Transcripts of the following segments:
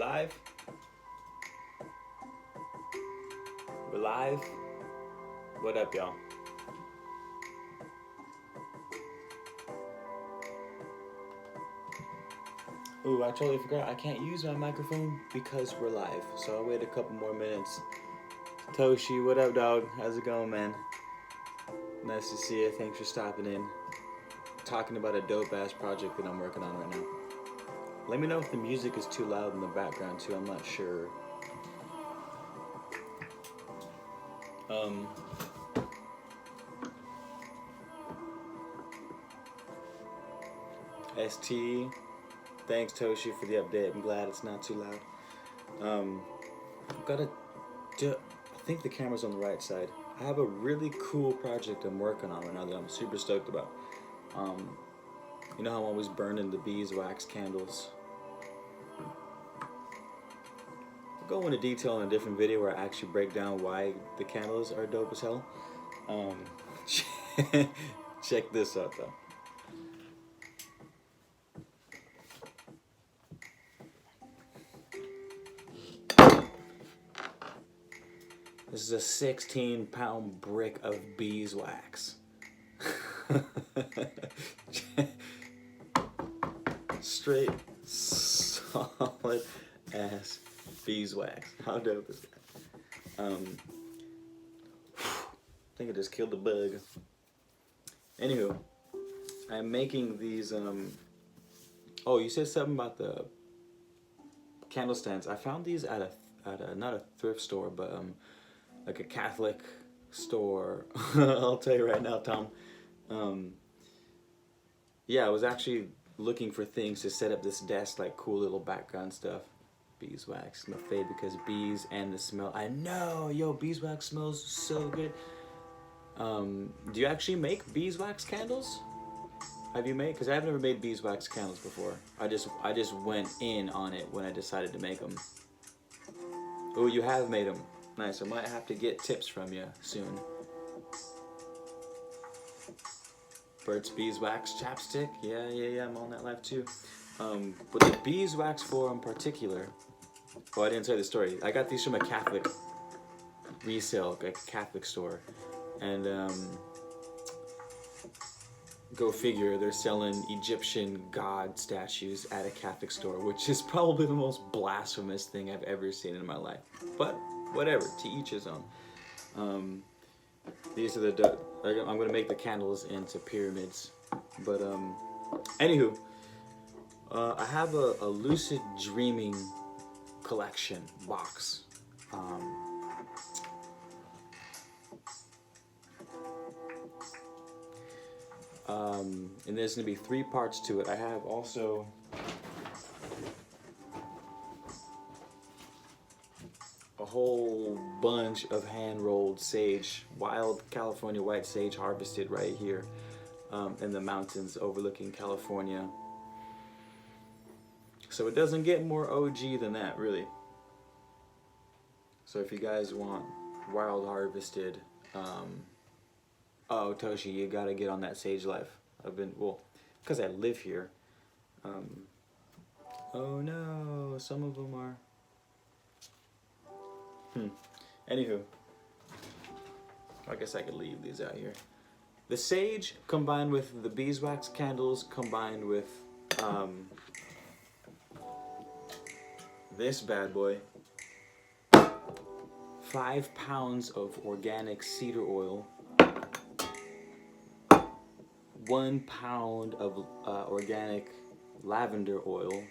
live? We're live? What up, y'all? Ooh, I totally forgot. I can't use my microphone because we're live. So I'll wait a couple more minutes. Toshi, what up, dog? How's it going, man? Nice to see you. Thanks for stopping in. Talking about a dope-ass project that I'm working on right now. Let me know if the music is too loud in the background, too. I'm not sure. ST, thanks Toshi for the update. I'm glad it's not too loud. I've got I think the camera's on the right side. I have a really cool project I'm working on right now that I'm super stoked about. You know how I'm always burning the beeswax candles? I'll go into detail in a different video where I actually break down why the candles are dope as hell. Check this out though. This is a 16-pound brick of beeswax. Straight, solid ass beeswax. How dope is that? I think I just killed the bug. Anywho, I'm making these. Oh, you said something about the candle stands. I found these at a not a thrift store, but like a Catholic store. I'll tell you right now, Tom. Yeah, I was actually looking for things to set up this desk, like cool little background stuff. Beeswax, my fave because bees and the smell. I know, yo, beeswax smells so good. Do you actually make beeswax candles? Have you made? Because I've never made beeswax candles before. I just went in on it when I decided to make them. Oh, you have made them. Nice. I might have to get tips from you soon. Burt's Beeswax chapstick. Yeah. I'm on that live too. But the beeswax floor in particular. Oh, I didn't tell you the story. I got these from a Catholic resale, like a Catholic store, and go figure, they're selling Egyptian god statues at a Catholic store, which is probably the most blasphemous thing I've ever seen in my life. But whatever, to each his own. These are the I'm gonna make the candles into pyramids. But anywho, I have a lucid dreaming collection box. And there's gonna be 3 parts to it. I have also a whole bunch of hand-rolled sage, wild California white sage harvested right here in the mountains overlooking California. So it doesn't get more OG than that, really. So if you guys want wild harvested, oh Toshi, you gotta get on that sage life. Because I live here. Oh no, some of them are. Anywho, I guess I could leave these out here. The sage combined with the beeswax candles combined with this bad boy. 5 pounds of organic cedar oil. 1 pound of organic lavender oil.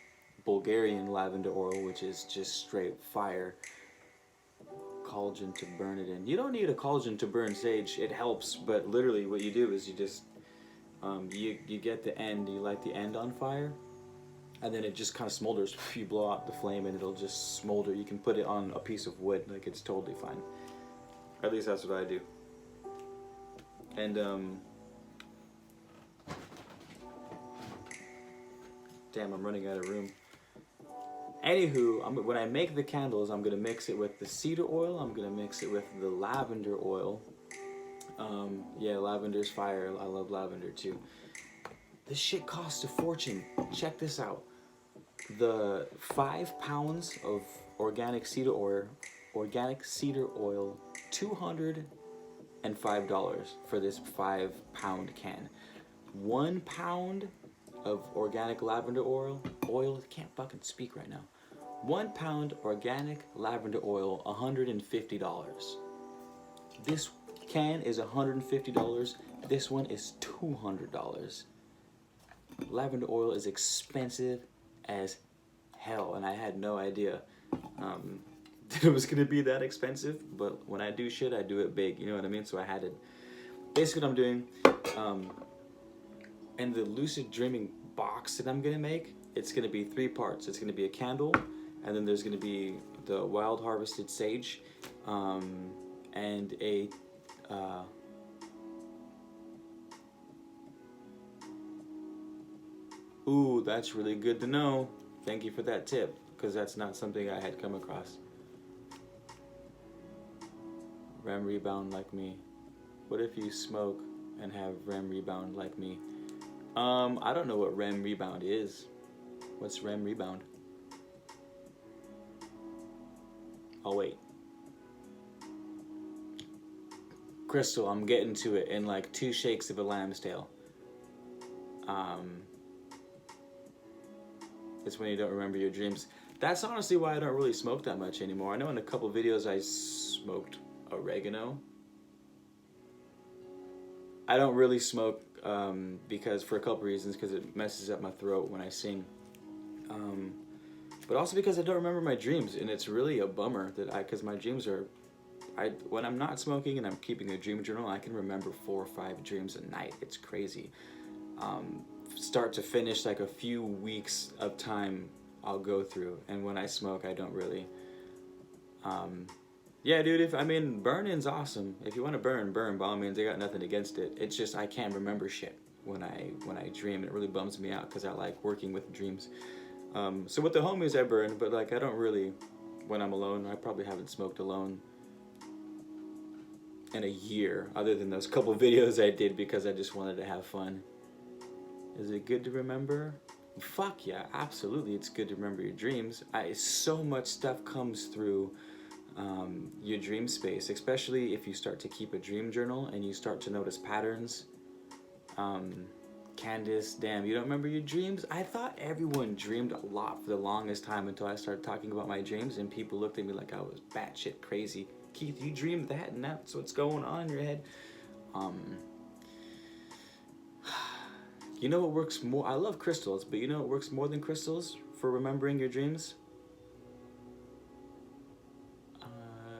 Bulgarian lavender oil, which is just straight fire. Cauldron to burn it in. You don't need a cauldron to burn sage. It helps, but literally what you do is you just you get the end, you light the end on fire, and then it just kind of smolders. You blow out the flame and it'll just smolder. You can put it on a piece of wood, like it's totally fine. Or at least that's what I do. And damn, I'm running out of room. Anywho, when I make the candles, I'm gonna mix it with the cedar oil. I'm gonna mix it with the lavender oil. Yeah, lavender's fire. I love lavender too. This shit costs a fortune. Check this out. the 5 pounds of organic cedar oil, $205 for this 5-pound can. 1 pound of organic lavender oil, can't fucking speak right now. 1 pound organic lavender oil, $150. This can is $150. This one is $200. Lavender oil is expensive as hell, and I had no idea that it was gonna be that expensive. But when I do shit, I do it big. You know what I mean? So I had it. Basically, what I'm doing, and the lucid dreaming box that I'm gonna make, it's gonna be 3 parts. It's gonna be a candle, and then there's gonna be the wild harvested sage, and a ooh, that's really good to know. Thank you for that tip, because that's not something I had come across. REM rebound like me. What if you smoke and have REM rebound like me? I don't know what REM rebound is. What's REM rebound? I'll wait. Crystal, I'm getting to it in like 2 shakes of a lamb's tail. It's when you don't remember your dreams. That's honestly why I don't really smoke that much anymore. I know in a couple videos I smoked oregano. I don't really smoke because for a couple reasons, because it messes up my throat when I sing. But also because I don't remember my dreams, and it's really a bummer that because my dreams are, when I'm not smoking and I'm keeping a dream journal, I can remember 4 or 5 dreams a night. It's crazy. Start to finish, like a few weeks of time I'll go through, and when I smoke I don't really. Yeah, dude, burning's awesome. If you want to burn by all means. I got nothing against it. It's just I can't remember shit when I dream. It really bums me out because I like working with dreams. So with the homies I burn, but like I don't really, when I'm alone, I probably haven't smoked alone in a year, other than those couple videos I did because I just wanted to have fun. Is it good to remember? Fuck yeah, absolutely. It's good to remember your dreams. So much stuff comes through your dream space, especially if you start to keep a dream journal and you start to notice patterns. Candace, damn, you don't remember your dreams? I thought everyone dreamed a lot for the longest time until I started talking about my dreams, and people looked at me like I was batshit crazy. Keith, you dreamed that, and that's what's going on in your head. You know what works more? I love crystals, but you know what works more than crystals for remembering your dreams?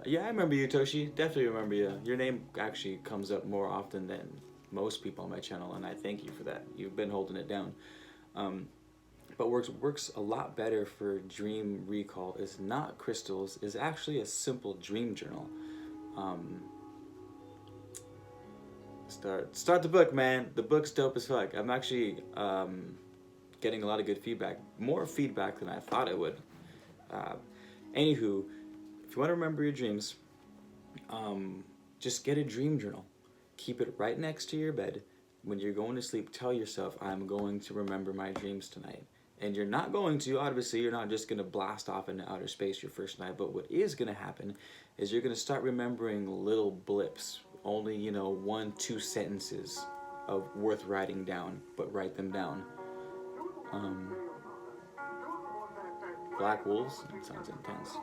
Yeah, I remember you, Toshi. Definitely remember you. Your name actually comes up more often than most people on my channel, and I thank you for that. You've been holding it down. But works a lot better for dream recall is not crystals, is actually a simple dream journal. Start the book, man. The book's dope as fuck. I'm actually getting a lot of good feedback. More feedback than I thought it would. Anywho, if you want to remember your dreams, just get a dream journal. Keep it right next to your bed. When you're going to sleep, tell yourself, I'm going to remember my dreams tonight. And you're not going to, obviously, you're not just going to blast off into outer space your first night. But what is going to happen is you're going to start remembering little blips. Only, 1-2 sentences of worth writing down, but write them down. Black wolves? That sounds intense.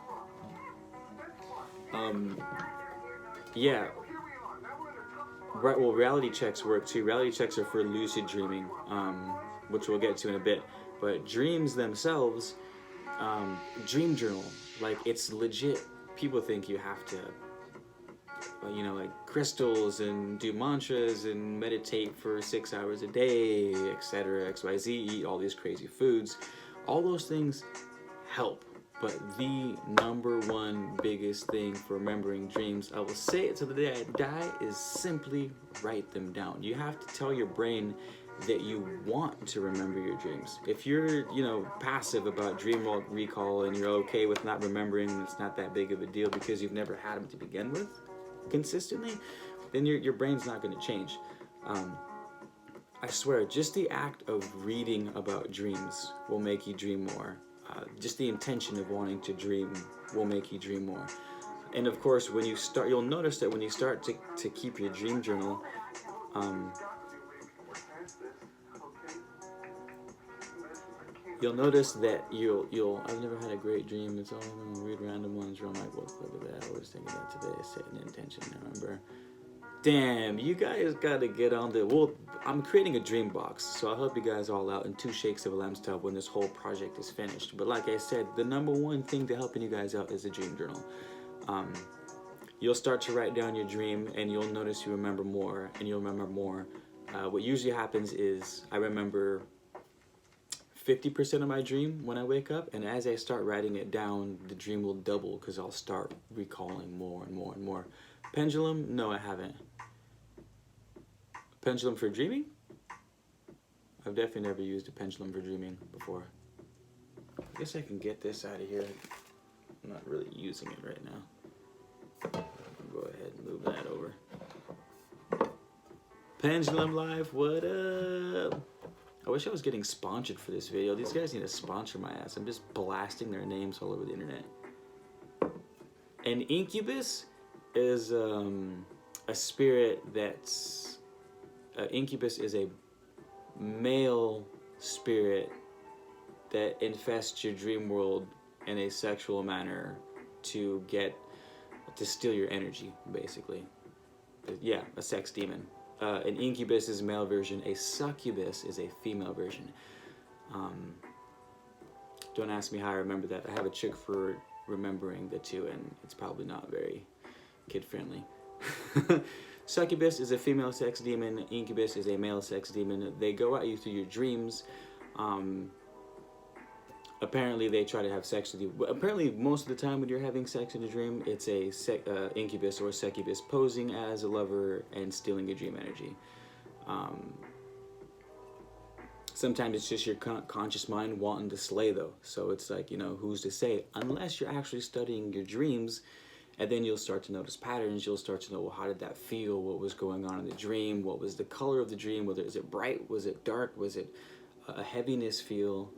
Yeah. Right, well, reality checks work too. Reality checks are for lucid dreaming, which we'll get to in a bit. But dreams themselves, dream journal, like it's legit. People think you have to, like crystals and do mantras and meditate for 6 hours a day, etc., XYZ, eat all these crazy foods. All those things help. But the number one biggest thing for remembering dreams, I will say it till the day I die, is simply write them down. You have to tell your brain that you want to remember your dreams. If you're, passive about dream recall and you're okay with not remembering, it's not that big of a deal because you've never had them to begin with consistently, then your brain's not going to change. I swear, just the act of reading about dreams will make you dream more. just the intention of wanting to dream will make you dream more. And of course, when you start, you'll notice that when you start to keep your dream journal, you'll notice that you'll I've never had a great dream. It's all I'm gonna read random ones where I'm like, what the fuck is that? I was thinking that today, setting intention. I remember. Damn, you guys gotta get on the. Well, I'm creating a dream box, so I'll help you guys all out in 2 shakes of a lamb's tub when this whole project is finished. But like I said, the number one thing to helping you guys out is a dream journal. You'll start to write down your dream, and you'll notice you remember more, and you'll remember more. What usually happens is I remember 50% of my dream when I wake up, and as I start writing it down, the dream will double because I'll start recalling more and more and more. Pendulum? No, I haven't. Pendulum for dreaming? I've definitely never used a pendulum for dreaming before. I guess I can get this out of here. I'm not really using it right now. I'll go ahead and move that over. Pendulum Life, what up? I wish I was getting sponsored for this video. These guys need to sponsor my ass. I'm just blasting their names all over the internet. An incubus is a spirit that's... incubus is a male spirit that infests your dream world in a sexual manner to steal your energy, basically. Yeah, a sex demon. An incubus is a male version. A succubus is a female version. Don't ask me how I remember that. I have a trick for remembering the two, and it's probably not very kid-friendly. Succubus is a female sex demon. Incubus is a male sex demon. They go at you through your dreams. Apparently, they try to have sex with you. Apparently, most of the time when you're having sex in a dream, it's a incubus or succubus posing as a lover and stealing your dream energy. Sometimes it's just your conscious mind wanting to slay, though. So it's like, you know, who's to say? Unless you're actually studying your dreams, and then you'll start to notice patterns. You'll start to know, well, how did that feel? What was going on in the dream? What was the color of the dream? Whether is it bright? Was it dark? Was it a heaviness feel?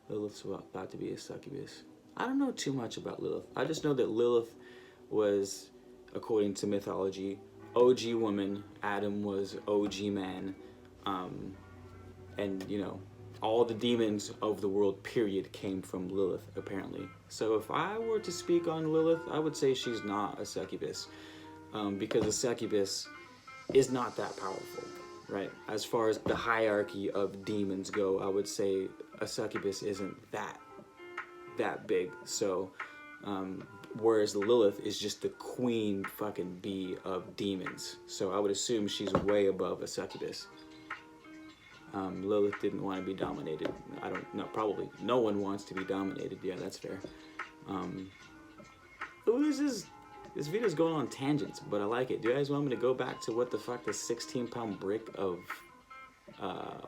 Lilith's about to be a succubus. I don't know too much about Lilith. I just know that Lilith was, according to mythology, OG woman. Adam was OG man. And, you know, all the demons of the world, period, came from Lilith, apparently. So if I were to speak on Lilith, I would say she's not a succubus. Because a succubus is not that powerful, right? As far as the hierarchy of demons go, I would say a succubus isn't that big. So, whereas Lilith is just the queen fucking bee of demons. So I would assume she's way above a succubus. Lilith didn't want to be dominated. I don't know, probably. No one wants to be dominated. Yeah, that's fair. This video's going on tangents, but I like it. Do you guys want me to go back to what the fuck the 16-pound brick of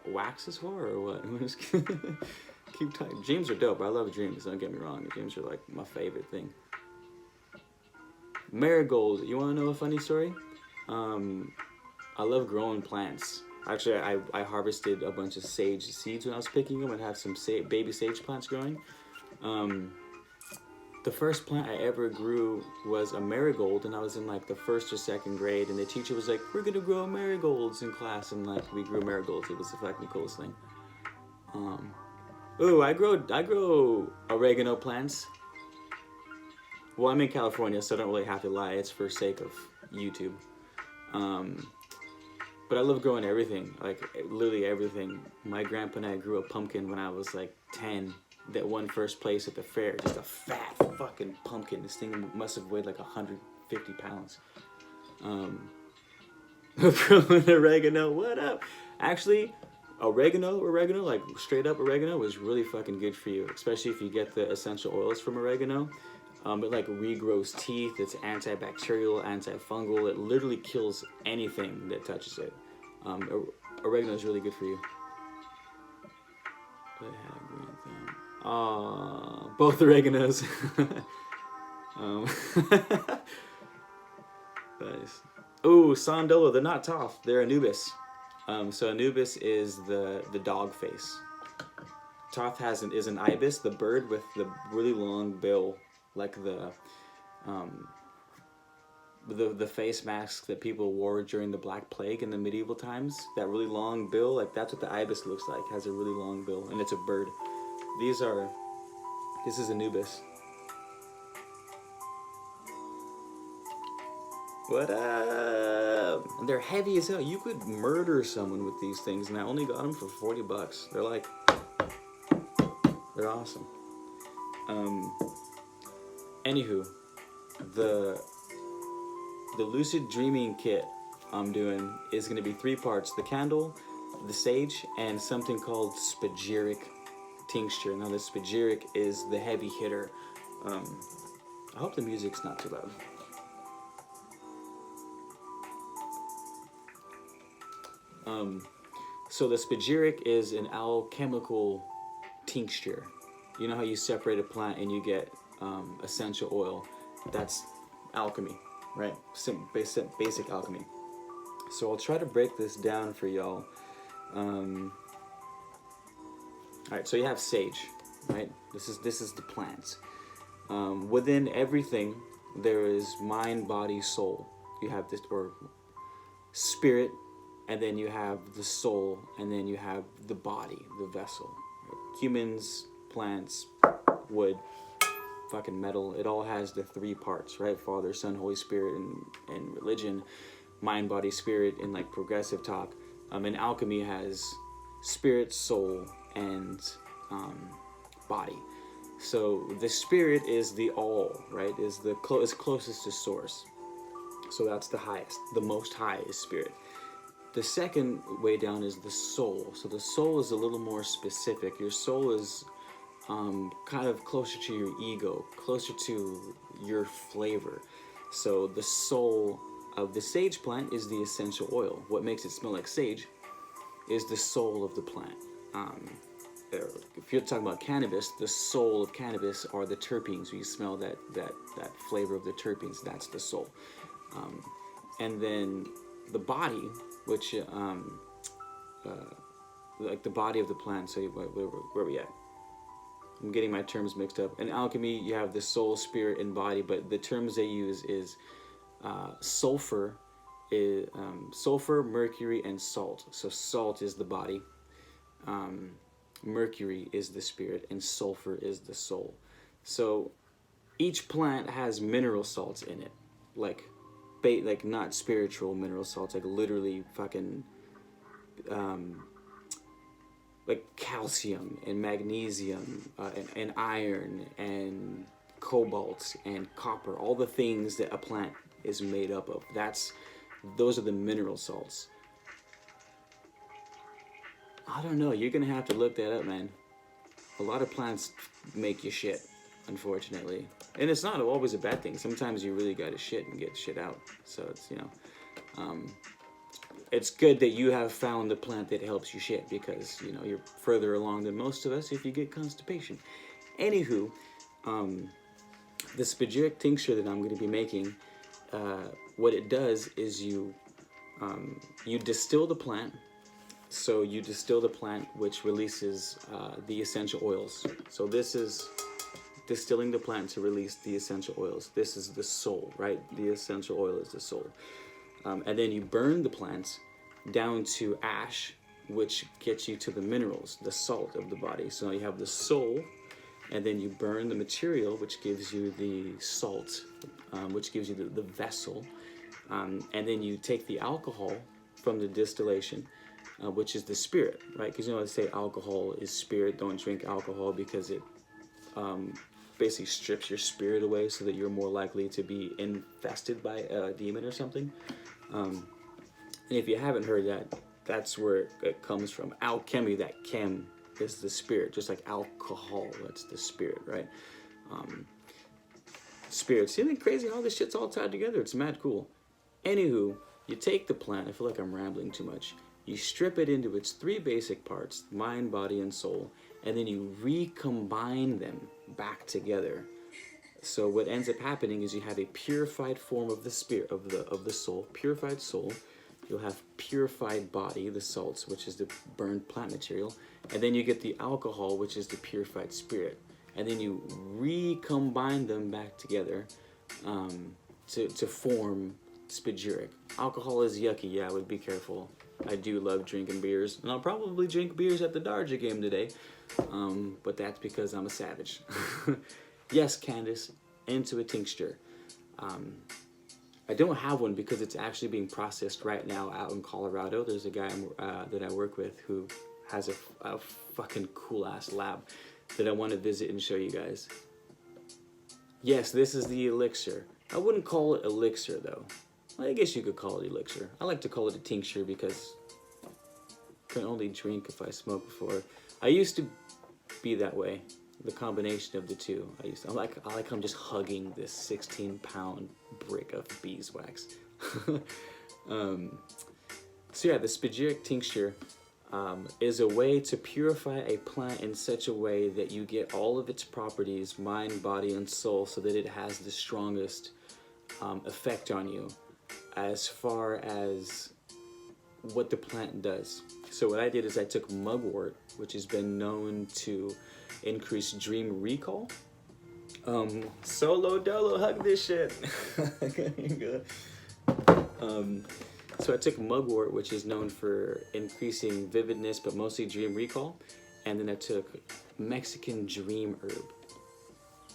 wax is for, or what? Keep talking. Dreams are dope. I love dreams. Don't get me wrong. Dreams are like my favorite thing. Marigold. You want to know a funny story? I love growing plants. Actually, I harvested a bunch of sage seeds when I was picking them and have some baby sage plants growing. The first plant I ever grew was a marigold, and I was in like the 1st or 2nd grade, and the teacher was like, we're gonna grow marigolds in class, and like we grew marigolds. It was the fucking coolest thing. Ooh, I grow oregano plants. Well, I'm in California, so I don't really have to lie. It's for sake of YouTube. But I love growing everything, like literally everything. My grandpa and I grew a pumpkin when I was like 10 that won 1st place at the fair. Just a fat fucking pumpkin. This thing must have weighed like 150 pounds. Growing oregano, what up? Actually, oregano, like straight up oregano is really fucking good for you, especially if you get the essential oils from oregano. It like regrows teeth. It's antibacterial, antifungal. It literally kills anything that touches it. Oregano is really good for you. Both oreganos. Nice. Ooh, Sondolo. They're not Toph. They're Anubis. So Anubis is the dog face. Thoth is an ibis, the bird with the really long bill, like the face mask that people wore during the Black Plague in the medieval times. That really long bill, like that's what the ibis looks like. Has a really long bill, and it's a bird. This is Anubis. What up? And they're heavy as hell. You could murder someone with these things, and I only got them for $40. They're awesome. Anywho, the lucid dreaming kit I'm doing is going to be 3 parts: the candle, the sage, and something called spagyric tincture. Now the spagyric is the heavy hitter. I hope the music's not too loud. So the spagyric is an alchemical tincture. You know how you separate a plant and you get essential oil? That's alchemy, right? Basic alchemy. So I'll try to break this down for y'all. Alright, so you have sage, right? This is the plants. Within everything, there is mind, body, soul. You have this, or spirit, and then you have the soul, and then you have the body, the vessel. Humans, plants, wood, fucking metal, it all has the 3 parts, right? Father, Son, Holy Spirit, and religion, mind, body, spirit, in like progressive talk. And alchemy has spirit, soul, and body. So the spirit is the all, right? Is closest to source. So that's the highest. The most high is spirit. The second way down is the soul. So the soul is a little more specific. Your soul is kind of closer to your ego, closer to your flavor. So the soul of the sage plant is the essential oil. What makes it smell like sage is the soul of the plant. If you're talking about cannabis, the soul of cannabis are the terpenes. You smell that flavor of the terpenes. That's the soul. And then the body, which like the body of the plant. So where are we at? I'm getting my terms mixed up. In alchemy, you have the soul, spirit, and body, but the terms they use is sulfur, mercury, and salt. So salt is the body, mercury is the spirit, and sulfur is the soul. So each plant has mineral salts in it, like not spiritual mineral salts, like literally fucking like calcium and magnesium and iron and cobalt and copper, all the things that a plant is made up of. Those are the mineral salts. I don't know, you're gonna have to look that up, man. A lot of plants make you shit, unfortunately. And it's not always a bad thing. Sometimes you really gotta shit and get shit out. So it's, it's good that you have found the plant that helps you shit, because, you're further along than most of us if you get constipation. Anywho, the spagyric tincture that I'm going to be making, what it does is you distill the plant. So you distill the plant, which releases the essential oils. So this is distilling the plant to release the essential oils. This is the soul, right? The essential oil is the soul. And then you burn the plants down to ash, which gets you to the minerals, the salt of the body. So you have the soul, and then you burn the material, which gives you the salt, which gives you the vessel. And then you take the alcohol from the distillation, which is the spirit, right? Because they say alcohol is spirit. Don't drink alcohol because it basically strips your spirit away, so that you're more likely to be infested by a demon or something. And if you haven't heard that, that's where it comes from. Alchemy, that chem is the spirit, just like alcohol, that's the spirit, right? Spirits. Isn't it crazy how this shit's all tied together? It's mad cool. Anywho, you take the plant, I feel like I'm rambling too much. You strip it into its 3 basic parts, mind, body, and soul, and then you recombine them back together. So what ends up happening is you have a purified form of the spirit, of the soul, purified soul, you'll have purified body, the salts, which is the burned plant material, and then you get the alcohol, which is the purified spirit, and then you recombine them back together to form spagyric. Alcohol is yucky, yeah, I would be careful. I do love drinking beers, and I'll probably drink beers at the Dodger game today, but that's because I'm a savage. Yes, Candace, into a tincture. I don't have one because it's actually being processed right now out in Colorado. There's a guy that I work with who has a fucking cool ass lab that I want to visit and show you guys. Yes, this is the elixir. I wouldn't call it elixir though. I guess you could call it elixir. I like to call it a tincture because I can only drink if I smoke before. I used to be that way. The combination of the two. I like I'm just hugging this 16-pound brick of beeswax. So yeah, the spagyric tincture is a way to purify a plant in such a way that you get all of its properties, mind, body, and soul, so that it has the strongest effect on you as far as what the plant does. So what I did is I took mugwort, which has been known to increase dream recall. Solo dolo, hug this shit. So I took mugwort, which is known for increasing vividness, but mostly dream recall. And then I took Mexican dream herb.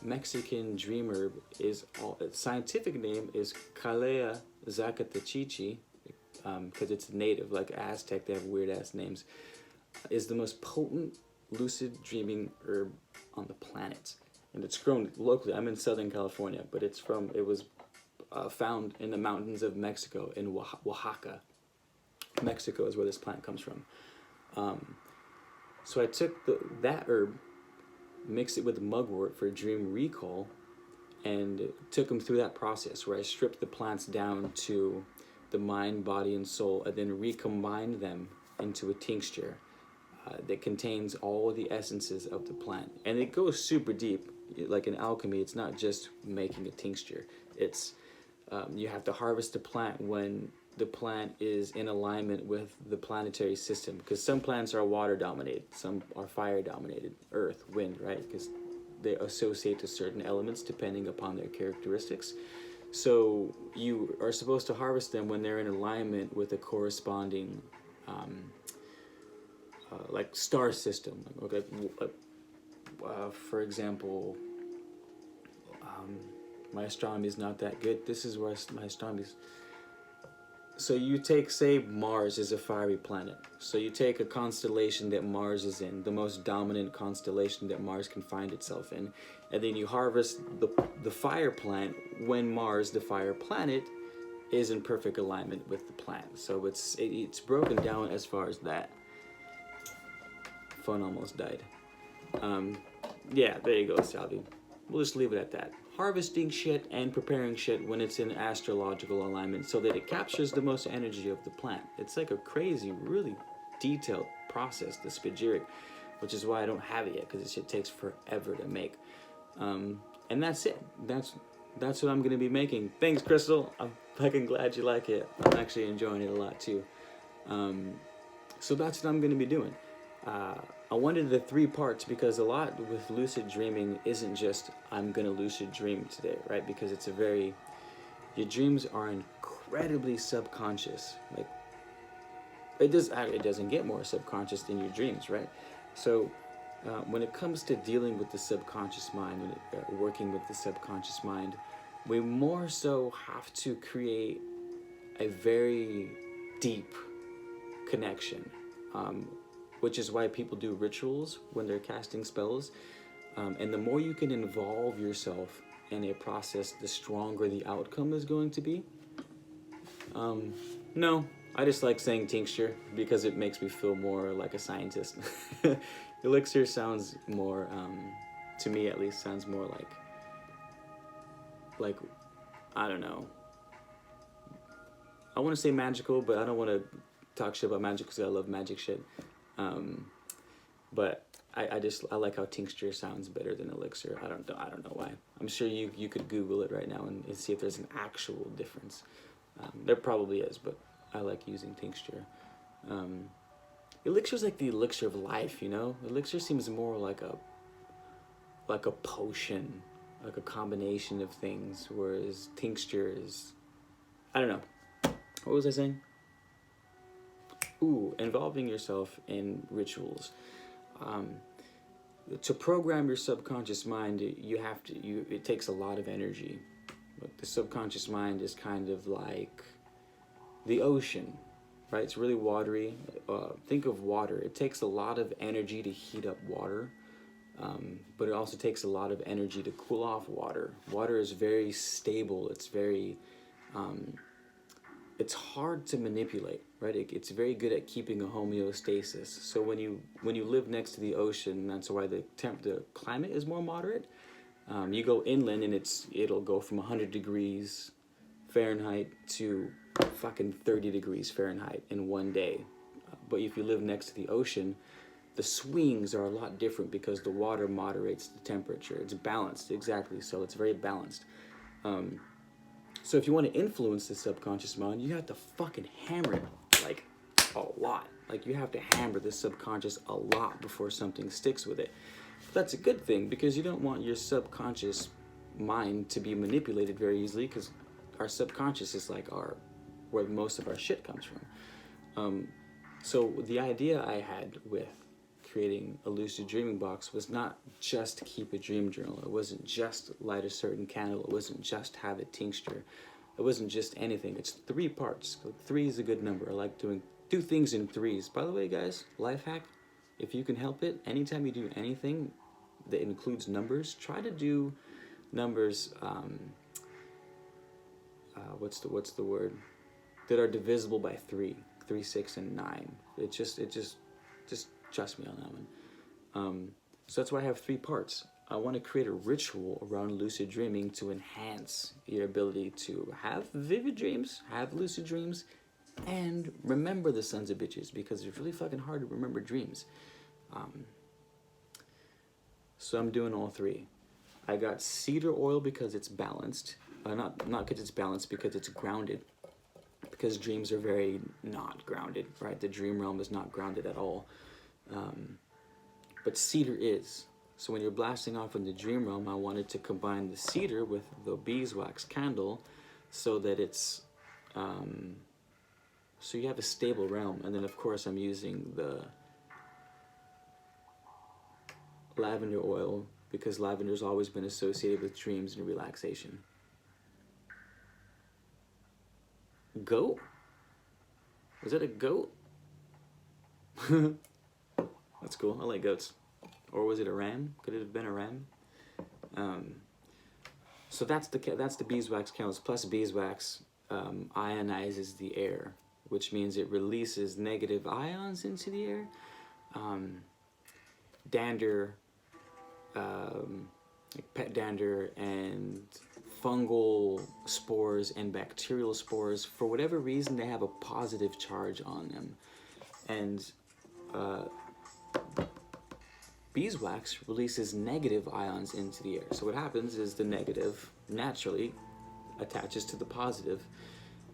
Mexican dream herb is its scientific name is Calea zacatachichi, because it's native, like Aztec, they have weird ass names, is the most potent lucid dreaming herb on the planet. And it's grown locally. I'm in Southern California, but it was found in the mountains of Mexico, in Oaxaca. Mexico is where this plant comes from. So I took that herb, mixed it with mugwort for dream recall, and took them through that process where I stripped the plants down to the mind, body, and soul, and then recombined them into a tincture that contains all the essences of the plant. And it goes super deep. Like in alchemy, it's not just making a tincture. It's you have to harvest the plant when the plant is in alignment with the planetary system, because some plants are water dominated, some are fire dominated, earth, wind, right? Because they associate to certain elements depending upon their characteristics. So you are supposed to harvest them when they're in alignment with a corresponding like star system. Okay, for example, my astronomy is not that good. This is where my astronomy is. So you take, say, Mars is a fiery planet. So you take a constellation that Mars is in, the most dominant constellation that Mars can find itself in, and then you harvest the fire plant when Mars, the fire planet, is in perfect alignment with the plant. So it's broken down as far as that. Phone almost died. Yeah, there you go, Salvi. We'll just leave it at that. Harvesting shit and preparing shit when it's in astrological alignment so that it captures the most energy of the plant. It's like a crazy, really detailed process, the spagyric, which is why I don't have it yet, because this shit takes forever to make. And that's it. That's what I'm going to be making. Thanks, Crystal. I'm fucking glad you like it. I'm actually enjoying it a lot, too. So that's what I'm going to be doing. I wanted the 3 parts because a lot with lucid dreaming isn't just I'm gonna lucid dream today, right? Because it's your dreams are incredibly subconscious. Like it doesn't get more subconscious than your dreams, right? So when it comes to dealing with the subconscious mind, working with the subconscious mind, we more so have to create a very deep connection. Which is why people do rituals when they're casting spells. And the more you can involve yourself in a process, the stronger the outcome is going to be. No, I just like saying tincture because it makes me feel more like a scientist. Elixir sounds more, to me at least, sounds more like, I don't know. I want to say magical, but I don't want to talk shit about magic because I love magic shit. But I like how tincture sounds better than elixir. I don't know why. I'm sure you could Google it right now and see if there's an actual difference. There probably is, but I like using tincture. Elixir's like the elixir of life, you know? Elixir seems more like a potion, like a combination of things, whereas tincture is, I don't know. What was I saying? Ooh, involving yourself in rituals. To program your subconscious mind, it takes a lot of energy. But the subconscious mind is kind of like the ocean, right? It's really watery. Think of water. It takes a lot of energy to heat up water, but it also takes a lot of energy to cool off water. Water is very stable. It's hard to manipulate, right? It's very good at keeping a homeostasis. So when you live next to the ocean, that's why the climate is more moderate. You go inland and it'll go from 100 degrees Fahrenheit to fucking 30 degrees Fahrenheit in one day. But if you live next to the ocean, the swings are a lot different because the water moderates the temperature. It's balanced, exactly. So it's very balanced. So if you want to influence the subconscious mind, you have to fucking hammer it like a lot. Like you have to hammer the subconscious a lot before something sticks with it. But that's a good thing because you don't want your subconscious mind to be manipulated very easily, because our subconscious is like where most of our shit comes from. So the idea I had with creating a lucid dreaming box was not just to keep a dream journal. It wasn't just light a certain candle. It wasn't just have a tincture. It wasn't just anything. It's 3 parts. 3 is a good number. I like do things in 3s. By the way, guys, life hack, if you can help it, anytime you do anything that includes numbers, try to do numbers, what's the word, that are divisible by 3, 3, 6, and 9. Just trust me on that one. So that's why I have 3 parts. I want to create a ritual around lucid dreaming to enhance your ability to have vivid dreams, have lucid dreams, and remember the sons of bitches, because it's really fucking hard to remember dreams. So I'm doing all 3. I got cedar oil because it's balanced. Not because it's balanced, because it's grounded. Because dreams are very not grounded, right? The dream realm is not grounded at all. But cedar is. So when you're blasting off in the dream realm, I wanted to combine the cedar with the beeswax candle so that it's, so you have a stable realm. And then of course I'm using the lavender oil because lavender's always been associated with dreams and relaxation. Goat? Was that a goat? That's cool. I like goats. Or was it a ram? Could it have been a ram? So that's the beeswax candles. Plus beeswax ionizes the air, which means it releases negative ions into the air. Dander, like pet dander, and fungal spores and bacterial spores, for whatever reason, they have a positive charge on them. And beeswax releases negative ions into the air. So what happens is the negative naturally attaches to the positive,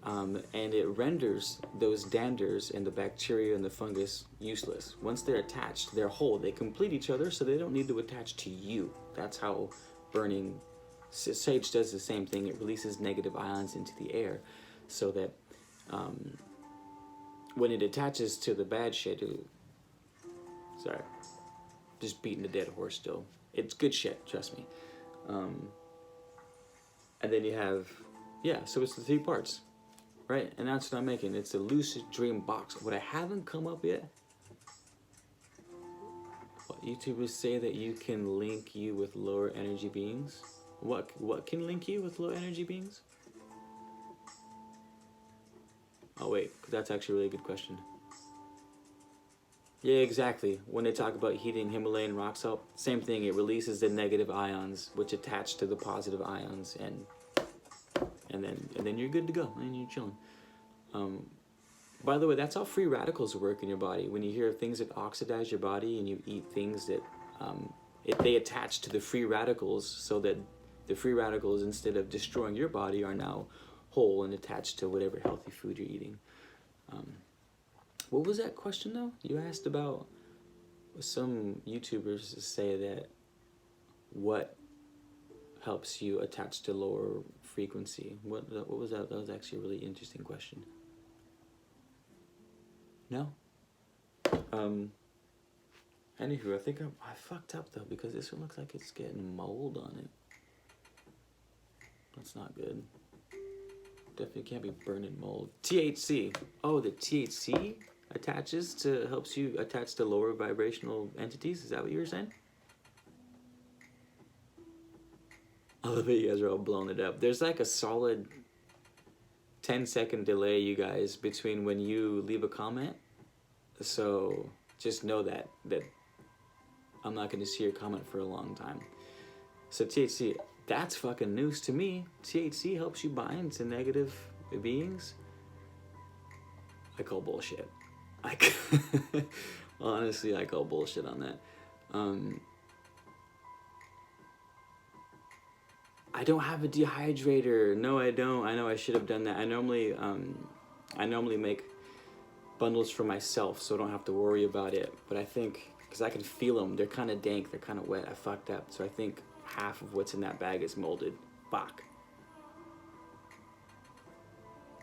and it renders those danders and the bacteria and the fungus useless. Once they're attached, they're whole. They complete each other, so they don't need to attach to you. That's how burning sage does the same thing. It releases negative ions into the air so that when it attaches to the bad shit, sorry, just beating a dead horse still. It's good shit, trust me. And then you have, yeah, so it's the 3 parts, right? And that's what I'm making. It's a lucid dream box. What I haven't come up yet, what YouTubers say that you can link you with lower energy beings. What can link you with low energy beings? Oh wait, that's actually a really good question. Yeah, exactly. When they talk about heating Himalayan rock salt, same thing. It releases the negative ions, which attach to the positive ions, and then you're good to go, and you're chilling. By the way, that's how free radicals work in your body. When you hear things that oxidize your body, and you eat things that they attach to the free radicals, so that the free radicals, instead of destroying your body, are now whole and attached to whatever healthy food you're eating. What was that question though? You asked about some YouTubers say that what helps you attach to lower frequency. What was that? That was actually a really interesting question. No? Anywho, I think I fucked up though, because this one looks like it's getting mold on it. That's not good. Definitely can't be burning mold. THC. Oh, the THC helps you attach to lower vibrational entities? Is that what you were saying? I love it, you guys are all blowing it up. There's like a solid 10-second delay, you guys, between when you leave a comment. So just know that I'm not going to see your comment for a long time. So THC, that's fucking news to me. THC helps you bind to negative beings. I call bullshit. Honestly, I call bullshit on that. I don't have a dehydrator. No, I don't. I know I should have done that. I normally make bundles for myself, so I don't have to worry about it. But I think, because I can feel them, they're kind of dank, they're kind of wet. I fucked up. So I think half of what's in that bag is molded. Fuck.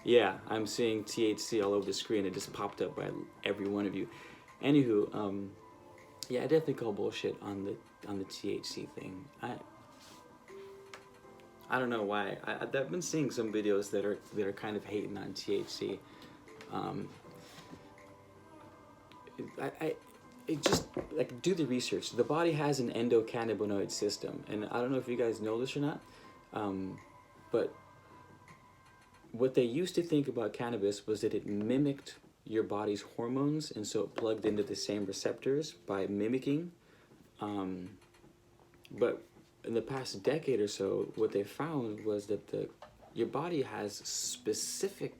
Yeah, I'm seeing THC all over the screen. It just popped up by every one of you. Anywho, yeah, I definitely call bullshit on the THC thing. I don't know why. I've been seeing some videos that are kind of hating on THC. It just, like, do the research. The body has an endocannabinoid system, and I don't know if you guys know this or not, but what they used to think about cannabis was that it mimicked your body's hormones, and so it plugged into the same receptors by mimicking. But in the past decade or so, what they found was that your body has specific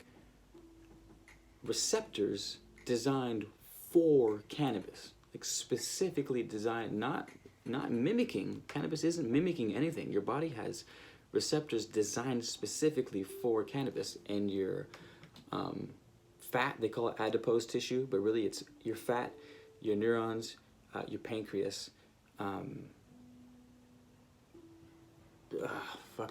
receptors designed for cannabis, like specifically designed, not mimicking. Cannabis isn't mimicking anything. Your body has receptors designed specifically for cannabis, and your fat, they call it adipose tissue, but really it's your fat, your neurons, your pancreas.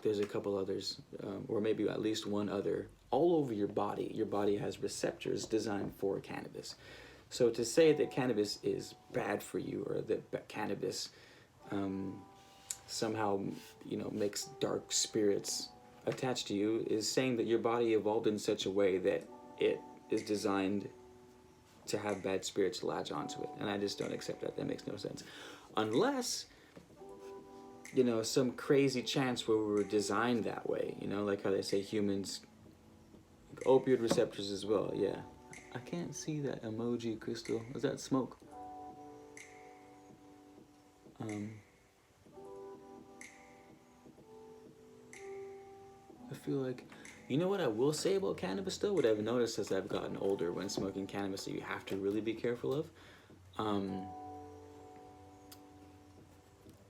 There's a couple others, or maybe at least one other, all over your body. Your body has receptors designed for cannabis. So to say that cannabis is bad for you, or that cannabis somehow, makes dark spirits attached to you, is saying that your body evolved in such a way that it is designed to have bad spirits latch onto it. And I just don't accept that. That makes no sense. Unless, some crazy chance where we were designed that way, like how they say humans, like opioid receptors as well. Yeah. I can't see that emoji, Crystal. Is that smoke? I feel like, what I will say about cannabis though, what I've noticed as I've gotten older when smoking cannabis that you have to really be careful of.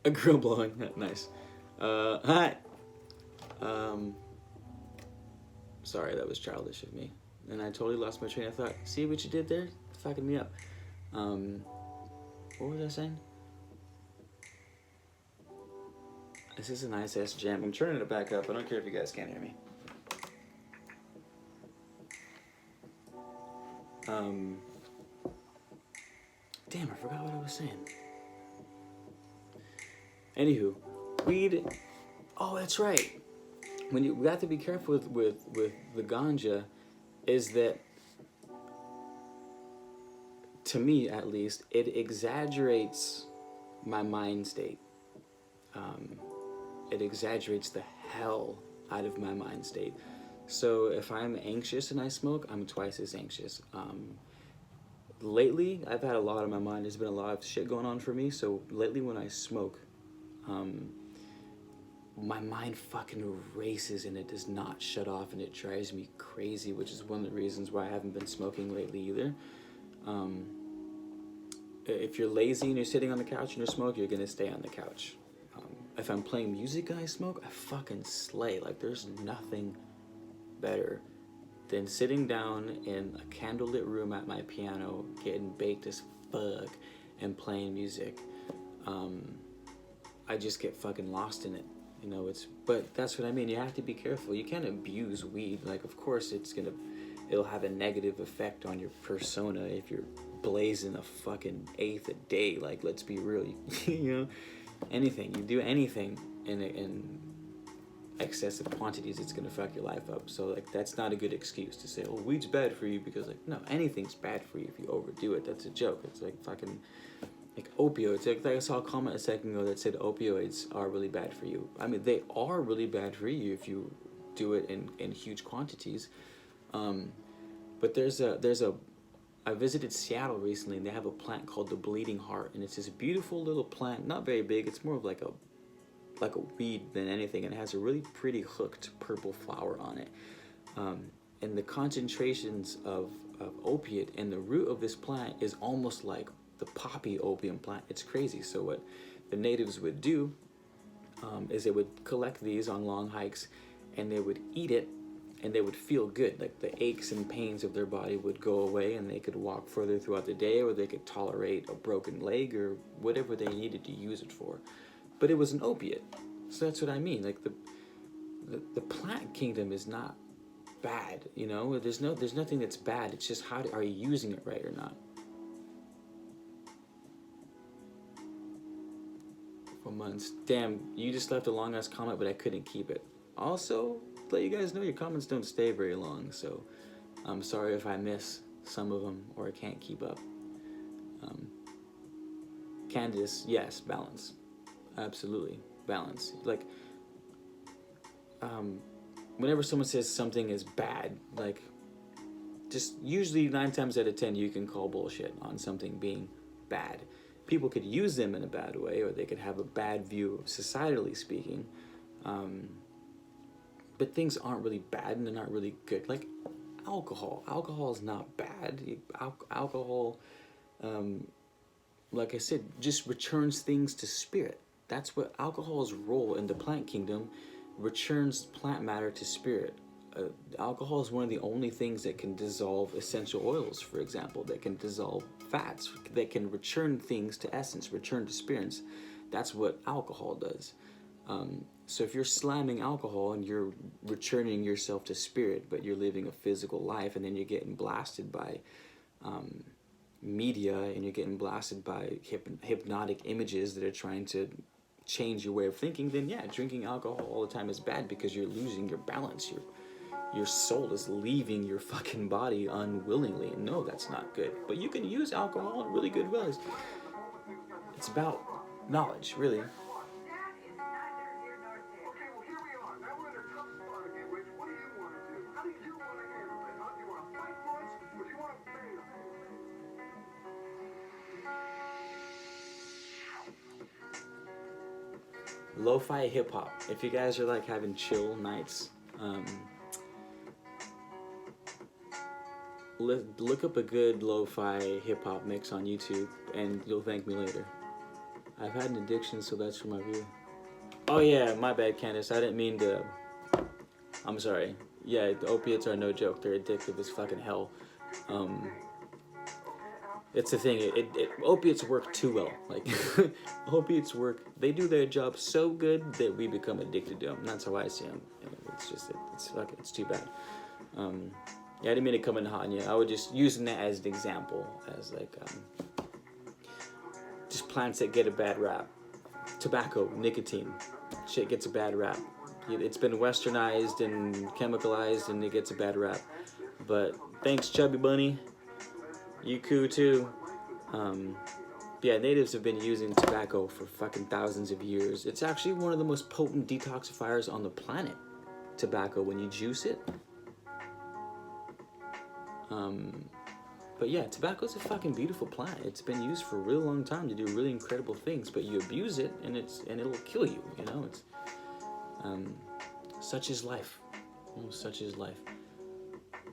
A grill blowing, nice. Hi. Sorry, that was childish of me. And I totally lost my train of thought. See what you did there? It's fucking me up. What was I saying? This is a nice ass jam. I'm turning it back up. I don't care if you guys can't hear me. Damn, I forgot what I was saying. Anywho, weed. Oh, that's right. We have to be careful with the ganja, is that, to me at least, it exaggerates my mind state. It exaggerates the hell out of my mind state. So if I'm anxious and I smoke, I'm twice as anxious. Lately, I've had a lot on my mind. There's been a lot of shit going on for me. So lately when I smoke, my mind fucking races and it does not shut off, and it drives me crazy, which is one of the reasons why I haven't been smoking lately either. If you're lazy and you're sitting on the couch and you're smoking, you're gonna stay on the couch. If I'm playing music and I smoke, I fucking slay. Like, there's nothing better than sitting down in a candlelit room at my piano, getting baked as fuck, and playing music. I just get fucking lost in it. You know, but that's what I mean. You have to be careful. You can't abuse weed. Like, of course, it'll have a negative effect on your persona if you're blazing a fucking eighth a day. Like, let's be real. You know, you do anything in excessive quantities, it's gonna fuck your life up. So like, that's not a good excuse to say, oh, weed's bad for you, because like, no, anything's bad for you if you overdo it. That's a joke. It's like fucking like opioids. Like I saw a comment a second ago that said opioids are really bad for you. I mean, they are really bad for you if you do it in huge quantities. But I visited Seattle recently, and they have a plant called the bleeding heart, and it's this beautiful little plant, not very big. It's more of like a weed than anything, and it has a really pretty hooked purple flower on it. And the concentrations of opiate in the root of this plant is almost like the poppy opium plant. It's crazy. So what the natives would do is they would collect these on long hikes, and they would eat it, and they would feel good. Like the aches and pains of their body would go away, and they could walk further throughout the day, or they could tolerate a broken leg or whatever they needed to use it for. But it was an opiate. So that's what I mean. Like the plant kingdom is not bad, you know? There's nothing that's bad. It's just are you using it right or not? For months. Damn, you just left a long ass comment, but I couldn't keep it. Also, let you guys know your comments don't stay very long, so I'm sorry if I miss some of them or I can't keep up. Candace, yes, balance. Absolutely, balance. Like, whenever someone says something is bad, like, just usually 9 times out of 10 you can call bullshit on something being bad. People could use them in a bad way, or they could have a bad view, societally speaking. But things aren't really bad, and they're not really good. Like alcohol. Alcohol is not bad. Alcohol, like I said, just returns things to spirit. That's what alcohol's role in the plant kingdom, returns plant matter to spirit. Alcohol is one of the only things that can dissolve essential oils, for example, that can dissolve fats, that can return things to essence, return to spirits. That's what alcohol does. So if you're slamming alcohol and you're returning yourself to spirit, but you're living a physical life, and then you're getting blasted by media, and you're getting blasted by hypnotic images that are trying to change your way of thinking, then yeah, drinking alcohol all the time is bad, because you're losing your balance. Your soul is leaving your fucking body unwillingly. And no, that's not good. But you can use alcohol in really good ways. It's about knowledge, really. Lo-fi hip-hop. If you guys are like having chill nights, look up a good lo-fi hip-hop mix on YouTube, and you'll thank me later. I've had an addiction, so that's for my view. Oh yeah, my bad, Candace. I didn't mean to. I'm sorry. Yeah, the opiates are no joke. They're addictive as fucking hell. It's the thing. Opiates work too well. Like, opiates work. They do their job so good that we become addicted to them. That's how I see them. It's just it's too bad. Yeah, I didn't mean to come in hot on you. I was just using that as an example, as like just plants that get a bad rap. Tobacco, nicotine, shit gets a bad rap. It's been westernized and chemicalized, and it gets a bad rap. But thanks, Chubby Bunny. You cool too. Yeah, natives have been using tobacco for fucking thousands of years. It's actually one of the most potent detoxifiers on the planet. Tobacco, when you juice it. But yeah, tobacco's a fucking beautiful plant. It's been used for a really long time to do really incredible things, but you abuse it and it'll kill you, you know? It's such is life. Such is life.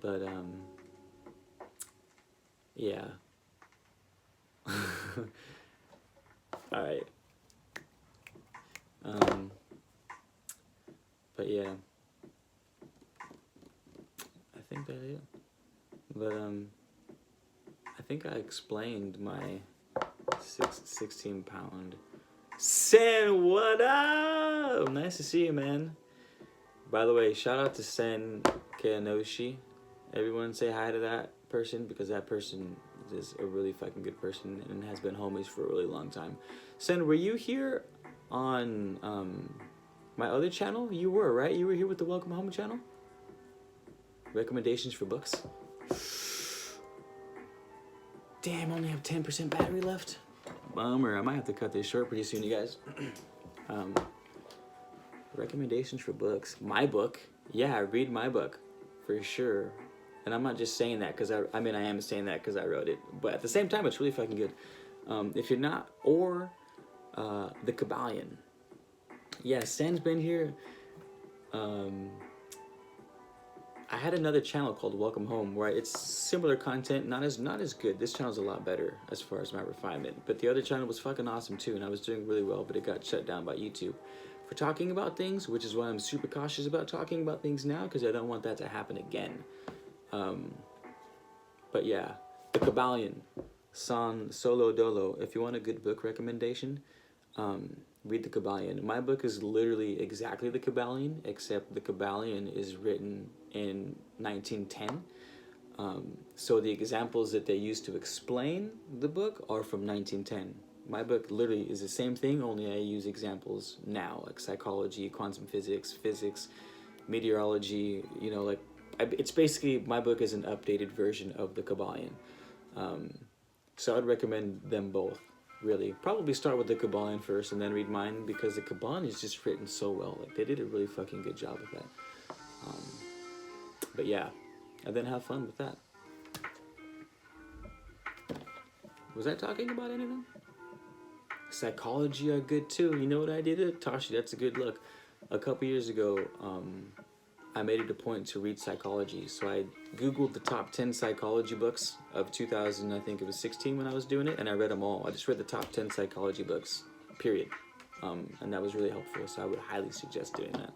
But yeah. Alright. But yeah. I think bad idea. But I think I explained my 16-pound. Sen, what up? Nice to see you, man. By the way, shout out to Sen Keanoshi. Everyone say hi to that person, because that person is a really fucking good person and has been homies for a really long time. Sen, were you here on my other channel? You were, right? You were here with the Welcome Home channel? Recommendations for books. Damn, I only have 10% battery left. Bummer. I might have to cut this short pretty soon, you guys. Recommendations for books. My book. Yeah, read my book. For sure. And I'm not just saying that because I am saying that because I wrote it. But at the same time, it's really fucking good. If you're not, or The Kabbalion. Yeah, Sen's been here. I had another channel called Welcome Home where it's similar content, not as good. This channel's a lot better as far as my refinement. But the other channel was fucking awesome too, and I was doing really well, but it got shut down by YouTube for talking about things, which is why I'm super cautious about talking about things now, because I don't want that to happen again. But yeah, The Kabbalion, San Solo Dolo. If you want a good book recommendation, read The Kabbalion. My book is literally exactly The Kabbalion, except The Kabbalion is written in 1910. So the examples that they use to explain the book are from 1910. My book literally is the same thing, only I use examples now, like psychology, quantum physics, meteorology, you know, like, it's basically, my book is an updated version of The Kabbalion. So I'd recommend them both, really. Probably start with The Kabbalion first and then read mine, because The Kabbalion is just written so well. Like, they did a really fucking good job with that. But yeah, and then have fun with that. Was I talking about anything? Psychology are good too. You know what I did? Tashi, that's a good look. A couple years ago, I made it a point to read psychology. So I Googled the top 10 psychology books of 2000, I think it was 16 when I was doing it, and I read them all. I just read the top 10 psychology books, period. And that was really helpful, so I would highly suggest doing that.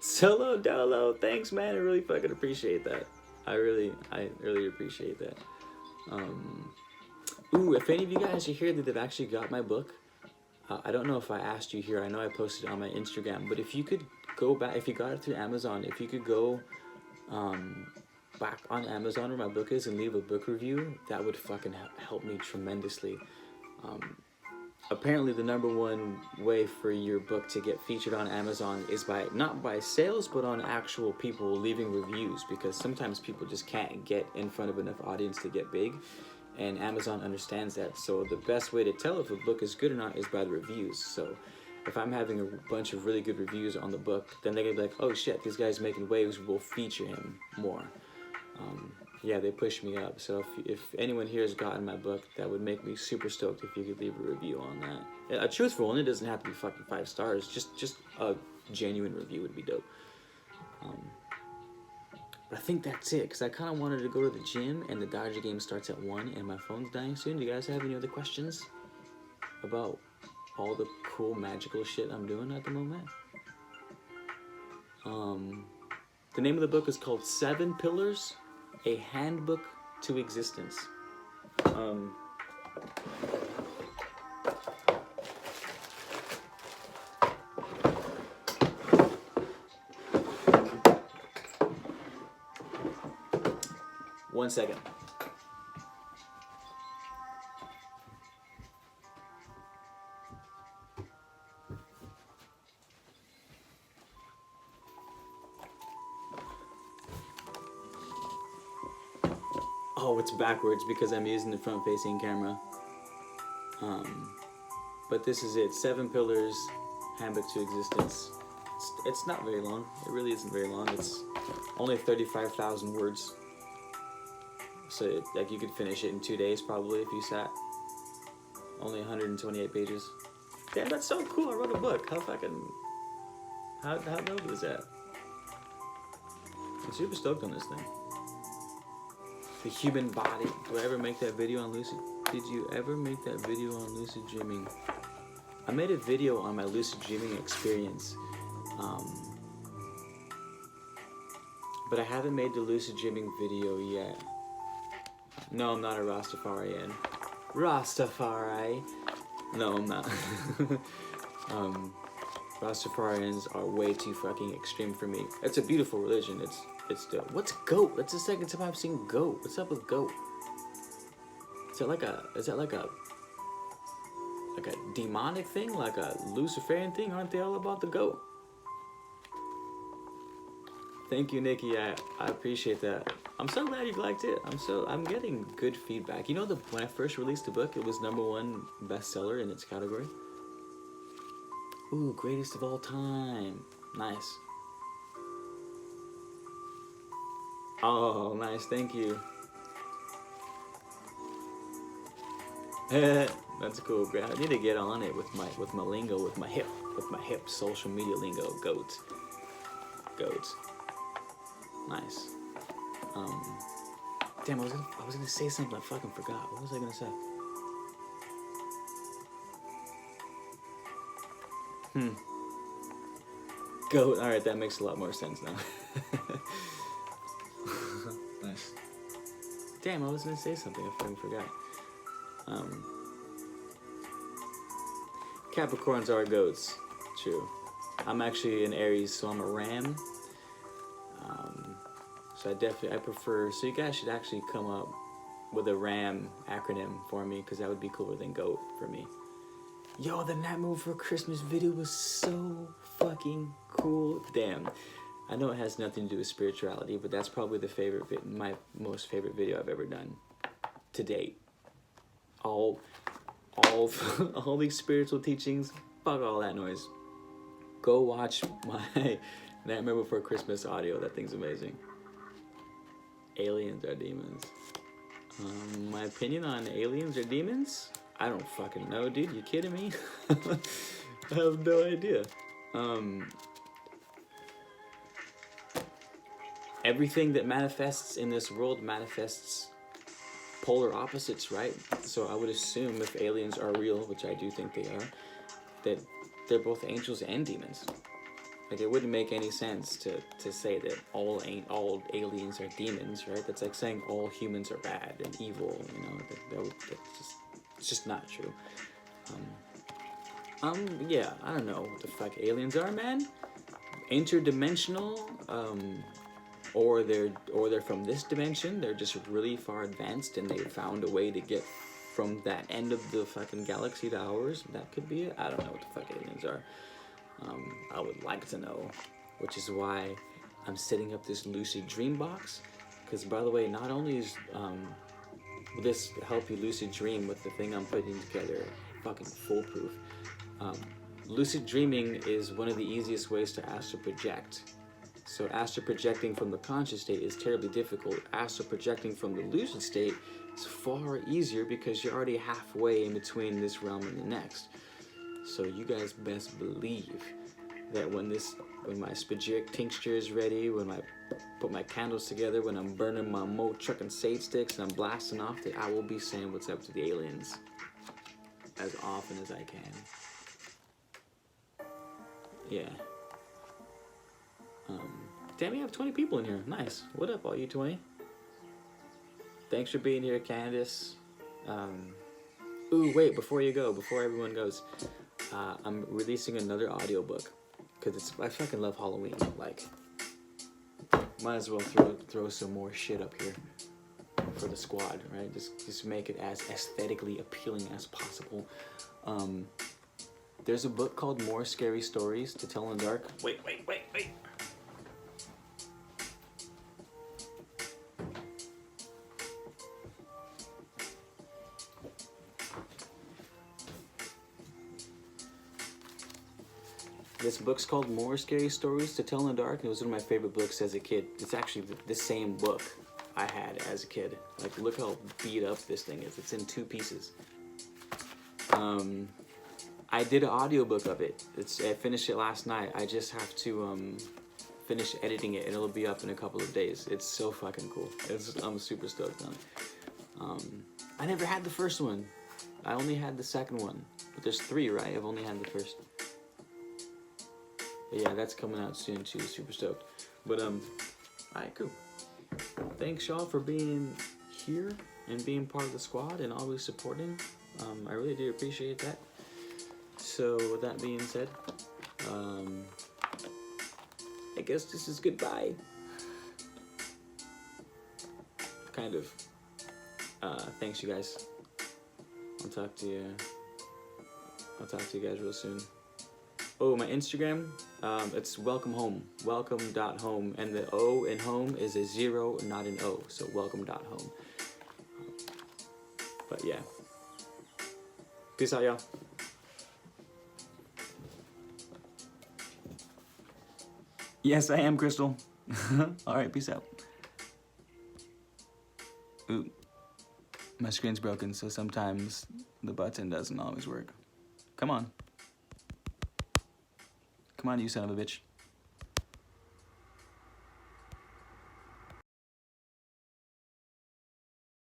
Solo Dolo, thanks, man. I really fucking appreciate that. I really appreciate that. Ooh, if any of you guys are here that have actually got my book, I don't know if I asked you here. I know I posted it on my Instagram, but if you could go back, if you got it through Amazon, if you could go back on Amazon where my book is and leave a book review, that would fucking help me tremendously. Apparently the #1 way for your book to get featured on Amazon is not by sales, but on actual people leaving reviews, because sometimes people just can't get in front of enough audience to get big, and Amazon understands that. So the best way to tell if a book is good or not is by the reviews. So if I'm having a bunch of really good reviews on the book, then they're gonna be like, oh shit, this guy's making waves, we'll feature him more. Yeah, they push me up. So if anyone here has gotten my book, that would make me super stoked if you could leave a review on that. Yeah, a truthful one. It doesn't have to be fucking 5 stars. Just a genuine review would be dope. But I think that's it, because I kind of wanted to go to the gym, and the Dodger game starts at 1, and my phone's dying soon. Do you guys have any other questions about all the cool magical shit I'm doing at the moment? The name of the book is called 7 Pillars, A Handbook to Existence. One second. Oh, it's backwards because I'm using the front-facing camera. But this is it. 7 Pillars, Handbook to Existence. It's not very long. It really isn't very long. It's only 35,000 words. So like you could finish it in 2 days probably if you sat. Only 128 pages. Damn, that's so cool. I wrote a book. How dope is that? I'm super stoked on this thing. The human body. Did I ever make that video on lucid? Did you ever make that video on lucid dreaming? I made a video on my lucid dreaming experience. But I haven't made the lucid dreaming video yet. No, I'm not a Rastafarian. Rastafari. No, I'm not. Rastafarians are way too fucking extreme for me. It's a beautiful religion. It's dope. What's goat? That's the second time I've seen goat. What's up with goat? Is that like a demonic thing? Like a Luciferian thing? Aren't they all about the goat? Thank you, Nikki. I appreciate that. I'm so glad you liked it. I'm getting good feedback. You know, when I first released the book, it was #1 bestseller in its category. Ooh, greatest of all time. Nice. Oh, nice. Thank you. That's cool. I need to get on it with my lingo, with my hip social media lingo. Goats. Nice. Damn, I was gonna say something. I fucking forgot. What was I gonna say? Goat. All right, that makes a lot more sense now. Nice. Damn, I was gonna say something. I fucking forgot. Capricorns are goats. True. I'm actually an Aries, so I'm a ram. So I prefer. So you guys should actually come up with a RAM acronym for me, because that would be cooler than GOAT for me. Yo, the Night Move for Christmas video was so fucking cool. Damn. I know it has nothing to do with spirituality, but that's probably my most favorite video I've ever done to date. All these spiritual teachings, fuck all that noise. Go watch my Nightmare Before Christmas audio. That thing's amazing. Aliens are demons. My opinion on aliens or demons? I don't fucking know, dude. You kidding me? I have no idea. Everything that manifests in this world manifests polar opposites, right? So I would assume if aliens are real, which I do think they are, that they're both angels and demons. Like, it wouldn't make any sense to say that all aliens are demons, right? That's like saying all humans are bad and evil, you know? It's just not true. Yeah, I don't know what the fuck aliens are, man. Interdimensional, or they're from this dimension. They're just really far advanced, and they found a way to get from that end of the fucking galaxy to ours. That could be it. I don't know what the fuck aliens are. I would like to know, which is why I'm setting up this lucid dream box. Because, by the way, not only is will this help you lucid dream with the thing I'm putting together fucking foolproof. Lucid dreaming is one of the easiest ways to astral project. So astral projecting from the conscious state is terribly difficult. Astral projecting from the lucid state is far easier, because you're already halfway in between this realm and the next. So you guys best believe that when my spagyric tincture is ready, when I put my candles together, when I'm burning my mo truck and sage sticks and I'm blasting off, that I will be saying what's up to the aliens as often as I can. Yeah. Damn, we have 20 people in here. Nice. What up, all you 20? Thanks for being here, Candace. Ooh, wait, before everyone goes, I'm releasing another audiobook, because I fucking love Halloween. Like, might as well throw some more shit up here for the squad, right? Just make it as aesthetically appealing as possible. There's a book called More Scary Stories to Tell in the Dark. Wait. This book's called More Scary Stories to Tell in the Dark. It was one of my favorite books as a kid. It's actually the same book I had as a kid. Like, look how beat up this thing is. It's in 2 pieces. I did an audiobook of it. I finished it last night. I just have to finish editing it, and it'll be up in a couple of days. It's so fucking cool. I'm super stoked on it. I never had the first one. I only had the second one. But there's 3, right? I've only had the first. But yeah, that's coming out soon too. Super stoked. But Alright, cool. Thanks, y'all, for being here and being part of the squad and always supporting. I really do appreciate that. So, with that being said, I guess this is goodbye. Kind of. Thanks, you guys. I'll talk to you guys real soon. Oh, my Instagram, it's welcome home, welcome.home, and the O in home is a 0, not an O, so welcome.home. But yeah. Peace out, y'all. Yes, I am, Crystal. Alright, peace out. Ooh. My screen's broken, so sometimes the button doesn't always work. Come on. Come on, you son of a bitch.